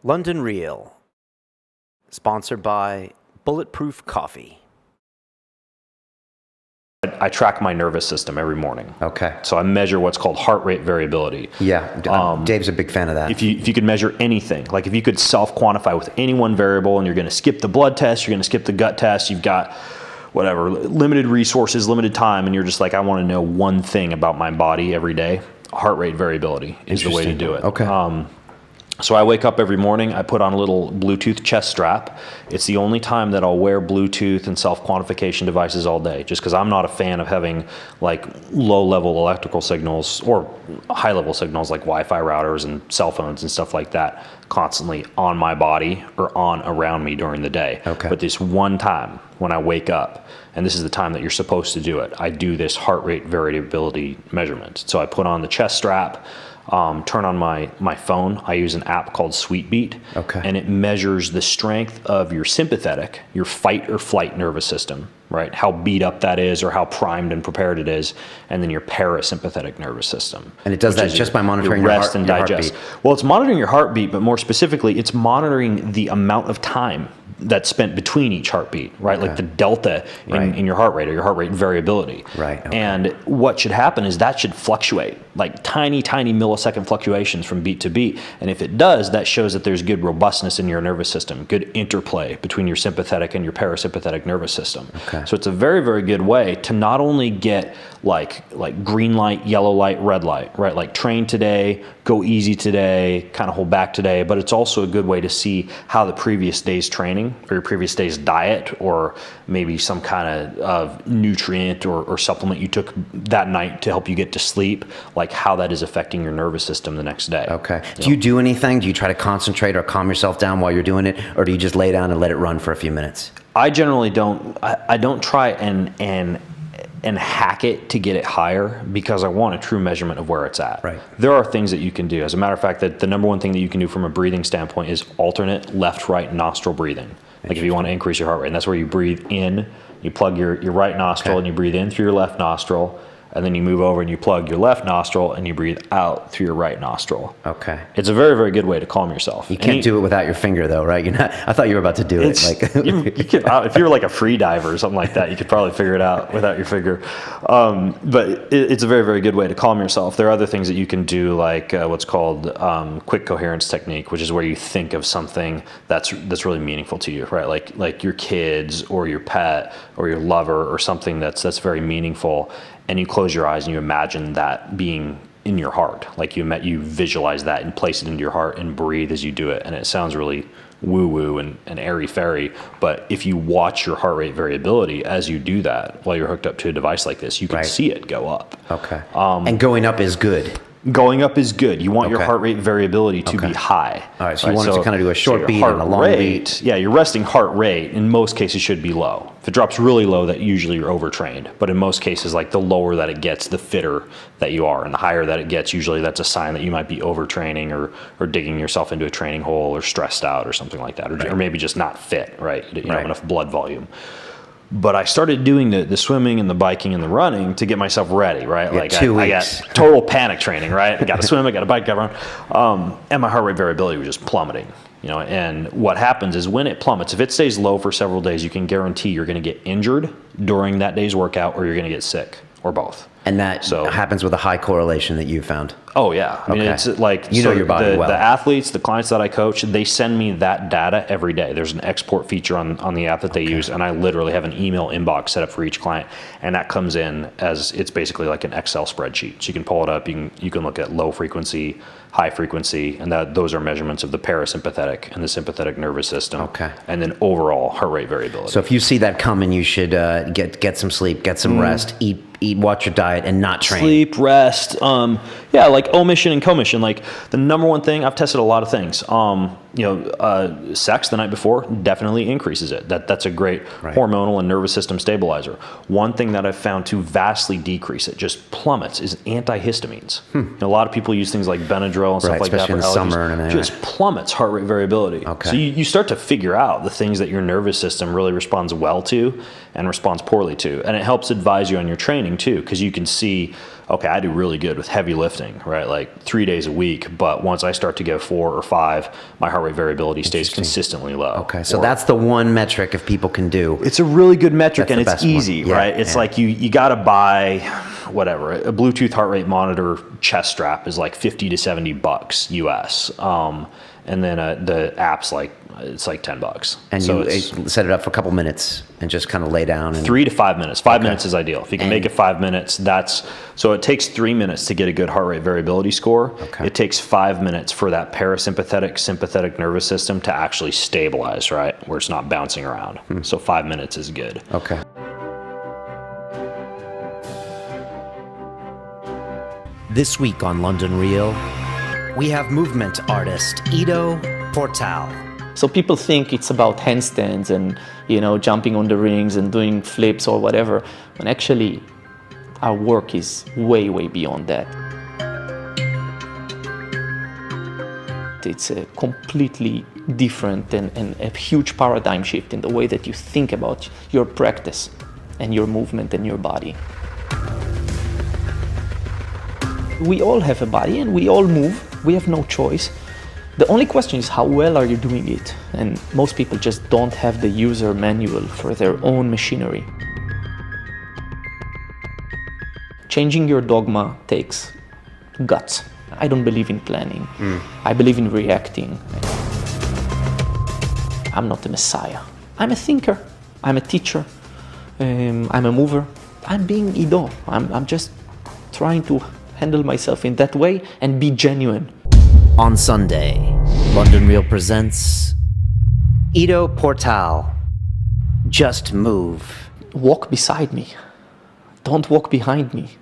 London Real, sponsored by Bulletproof Coffee. I track my nervous system every morning. Okay. So I measure what's called heart rate variability. Yeah, Dave's a big fan of that. If you could measure anything, like if you could self-quantify with any one variable and you're going to skip the blood test, you're going to skip the gut test, you've got whatever, limited resources, limited time, and you're just like, I want to know one thing about my body every day, heart rate variability is the way to do it. Okay. So I wake up every morning, I put on a little Bluetooth chest strap. It's the only time that I'll wear Bluetooth and self-quantification devices all day, just because I'm not a fan of having like low-level electrical signals or high-level signals like Wi-Fi routers and cell phones and stuff like that constantly on my body or on around me during the day. Okay. But this one time when I wake up, and this is the time that you're supposed to do it, I do this heart rate variability measurement. So I put on the chest strap, turn on my phone. I use an app called Sweetbeat, Okay. and it measures the strength of your sympathetic, your fight or flight nervous system, right? How beat up that is or how primed and prepared it is, and then your parasympathetic nervous system. And it does that just by monitoring your rest and digest. Well, it's monitoring your heartbeat, but more specifically, it's monitoring the amount of time that's spent between each heartbeat, right? Okay. Like the delta in your heart rate or your heart rate variability. Right. Okay. And what should happen is that should fluctuate, like tiny millisecond fluctuations from beat to beat. And if it does, that shows that there's good robustness in your nervous system, good interplay between your sympathetic and your parasympathetic nervous system. Okay. So it's a very, very good way to not only get like green light, yellow light, red light, right? Like train today, go easy today, kind of hold back today, but it's also a good way to see how the previous day's training or your previous day's diet or maybe some kind of nutrient or supplement you took that night to help you get to sleep, like how that is affecting your nervous system the next day. Okay. Do you do anything? Do you try to concentrate or calm yourself down while you're doing it? Or do you just lay down and let it run for a few minutes? I generally don't. I don't try and hack it to get it higher because I want a true measurement of where it's at. Right. There are things that you can do. As a matter of fact, that the number one thing that you can do from a breathing standpoint is alternate left-right nostril breathing. Like if you want to increase your heart rate, and that's where you breathe in, you plug your right nostril and you breathe in through your left nostril, and then you move over and you plug your left nostril and you breathe out through your right nostril. Okay. It's a very, very good way to calm yourself. You can't do it without your finger though, right? You're not, I thought you were about to do it. Like you could, if you were like a free diver or something like that, you could probably figure it out without your finger. But it's a very, very good way to calm yourself. There are other things that you can do, like what's called quick coherence technique, which is where you think of something that's really meaningful to you, right? Like your kids or your pet or your lover or something that's very meaningful. And you close your eyes and you imagine that being in your heart. Like you visualize that and place it into your heart and breathe as you do it. And it sounds really woo-woo and airy-fairy, but if you watch your heart rate variability as you do that while you're hooked up to a device like this, you can see it go up. Okay. And going up is good. Going up is good. You want your heart rate variability to be high. All right, so you want it to kind of do a short beat and a long beat. Yeah, your resting heart rate in most cases should be low. If it drops really low, that usually you're overtrained. But in most cases, like the lower that it gets, the fitter that you are. And the higher that it gets, usually that's a sign that you might be overtraining or digging yourself into a training hole or stressed out or something like that. Or maybe just not fit, right? You don't have enough blood volume. But I started doing the swimming and the biking and the running to get myself ready, right? Like 2 weeks. I got total panic training, right? I got to swim, I got to bike, got to run. And my heart rate variability was just plummeting, and what happens is when it plummets, if it stays low for several days, you can guarantee you're going to get injured during that day's workout or you're going to get sick or both. And that happens with a high correlation that you found. Oh yeah, I mean it's like your body well. The athletes, the clients that I coach, they send me that data every day. There's an export feature on the app that they use, and I literally have an email inbox set up for each client, and that comes in as it's basically like an Excel spreadsheet. So you can pull it up. You can look at low frequency, high frequency, and those are measurements of the parasympathetic and the sympathetic nervous system. Okay. And then overall heart rate variability. So if you see that coming, you should get some sleep, get some rest, eat, watch your diet, and not train. Sleep, rest, like omission and commission. Like the number one thing, I've tested a lot of things. Sex the night before definitely increases it. That's a great hormonal and nervous system stabilizer. One thing that I've found to vastly decrease it, just plummets, is antihistamines. A lot of people use things like Benadryl and stuff like that for allergies. Especially in the summer. And just plummets heart rate variability. Okay. So you start to figure out the things that your nervous system really responds well to and responds poorly to. And it helps advise you on your training too, because you can see okay, I do really good with heavy lifting, right? Like 3 days a week, but once I start to go 4 or 5, my heart rate variability stays consistently low. Okay, so that's the one metric if people can do. It's a really good metric, That's and the it's best one. easy, Yeah, right? It's yeah. like you got to buy whatever, a Bluetooth heart rate monitor chest strap is like $50 to $70 US. And then the app's like, it's like $10. And so you set it up for a couple minutes and just kind of lay down. And 3 to 5 minutes. 5 minutes is ideal. If you can make it 5 minutes, so it takes 3 minutes to get a good heart rate variability score. Okay. It takes 5 minutes for that parasympathetic, sympathetic nervous system to actually stabilize, right? Where it's not bouncing around. So 5 minutes is good. Okay. This week on London Real, we have movement artist Ido Portal. So people think it's about handstands and, jumping on the rings and doing flips or whatever, when actually our work is way, way beyond that. It's a completely different and a huge paradigm shift in the way that you think about your practice and your movement and your body. We all have a body and we all move. We have no choice. The only question is how well are you doing it? And most people just don't have the user manual for their own machinery. Changing your dogma takes guts. I don't believe in planning. I believe in reacting. I'm not a messiah. I'm a thinker. I'm a teacher. I'm a mover. I'm being Ido. I'm just trying to handle myself in that way and be genuine. On Sunday, London Real presents Ido Portal. Just move. Walk beside me. Don't walk behind me.